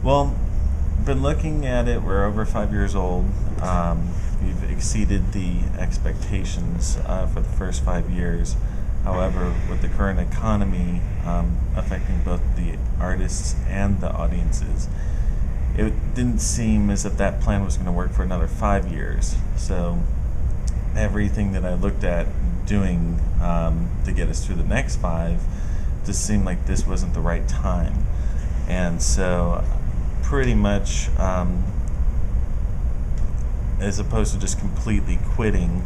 Well, been looking at it. We're over 5 years old. We've exceeded the expectations for the first 5 years. However, with the current economy affecting both the artists and the audiences, it didn't seem as if that plan was going to work for another 5 years. So everything that I looked at doing to get us through the next five just seemed like this wasn't the right time. And so pretty much, as opposed to just completely quitting,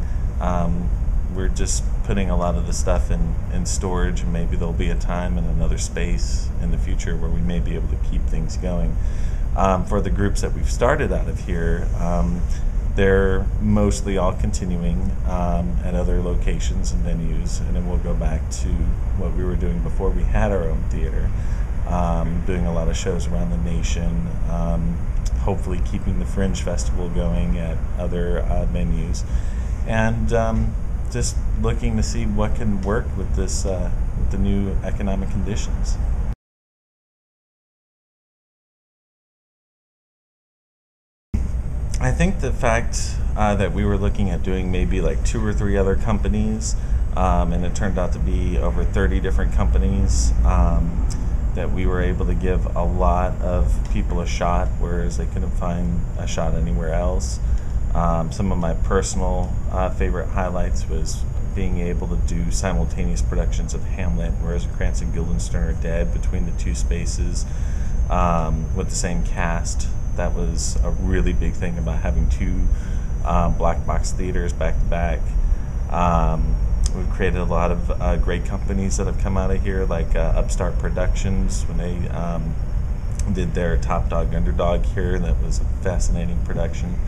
we're just putting a lot of the stuff in storage, and maybe there'll be a time in another space in the future where we may be able to keep things going. For the groups that we've started out of here, they're mostly all continuing at other locations and venues, and then we'll go back to what we were doing before we had our own theater, doing a lot of shows around the nation, hopefully keeping the Fringe Festival going at other venues, and just looking to see what can work with this, with the new economic conditions. I think the fact that we were looking at doing maybe like 2 or 3 other companies, and it turned out to be over 30 different companies, that we were able to give a lot of people a shot, whereas they couldn't find a shot anywhere else. Some of my personal favorite highlights was being able to do simultaneous productions of Hamlet, Rosencrantz and Guildenstern are Dead between the two spaces, with the same cast. That was a really big thing about having two black box theaters back to back. We've created a lot of great companies that have come out of here, like Upstart Productions, when they did their Top Dog Underdog here. That was a fascinating production.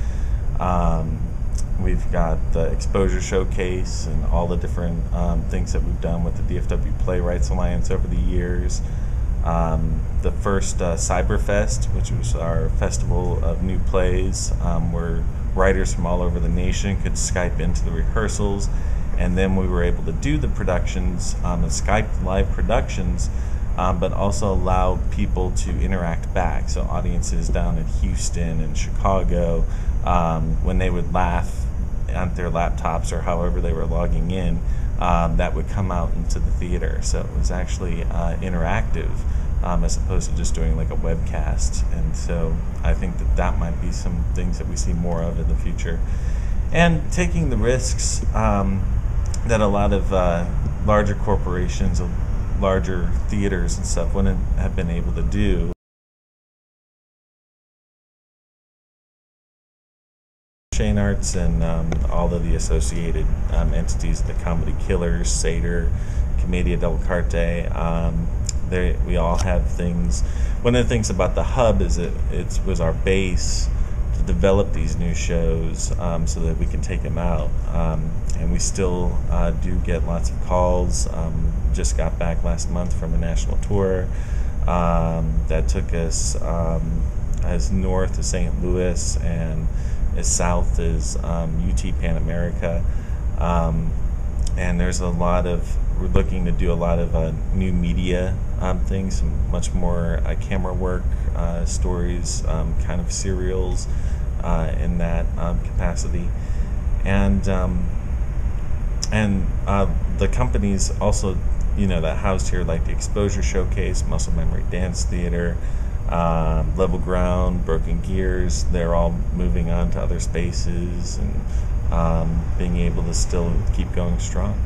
We've got the Exposure Showcase and all the different things that we've done with the DFW Playwrights Alliance over the years. The first Cyberfest, which was our festival of new plays, where writers from all over the nation could Skype into the rehearsals, and then we were able to do the productions, the Skype live productions, but also allow people to interact back. So audiences down in Houston and Chicago, when they would laugh on their laptops or however they were logging in, that would come out into the theater. So it was actually interactive, as opposed to just doing like a webcast. And so I think that that might be some things that we see more of in the future. And taking the risks that a lot of larger corporations, larger theaters and stuff wouldn't have been able to do. Shane Arts and all of the associated entities, the Comedy Killers, Seder, Commedia dell'arte, we all have things. One of the things about the hub is it was our base to develop these new shows, so that we can take them out, and we still do get lots of calls. Just got back last month from a national tour that took us as north as St. Louis and as south as UT Pan America, and there's we're looking to do a lot of new media things, some much more camera work, stories, kind of serials in that capacity, and the companies also, that housed here, like the Exposure Showcase, Muscle Memory Dance Theater, Level Ground, Broken Gears, they're all moving on to other spaces and being able to still keep going strong.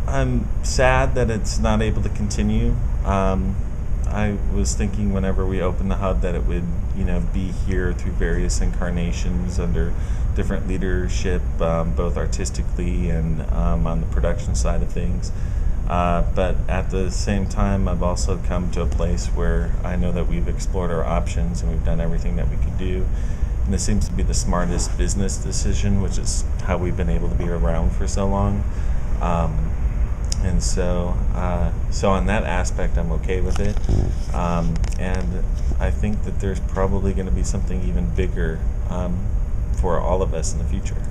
I'm sad that it's not able to continue. I was thinking whenever we opened the hub that it would, be here through various incarnations under different leadership, both artistically and on the production side of things. But at the same time, I've also come to a place where I know that we've explored our options and we've done everything that we could do. And this seems to be the smartest business decision, which is how we've been able to be around for so long. And so on that aspect, I'm okay with it. And I think that there's probably going to be something even bigger for all of us in the future.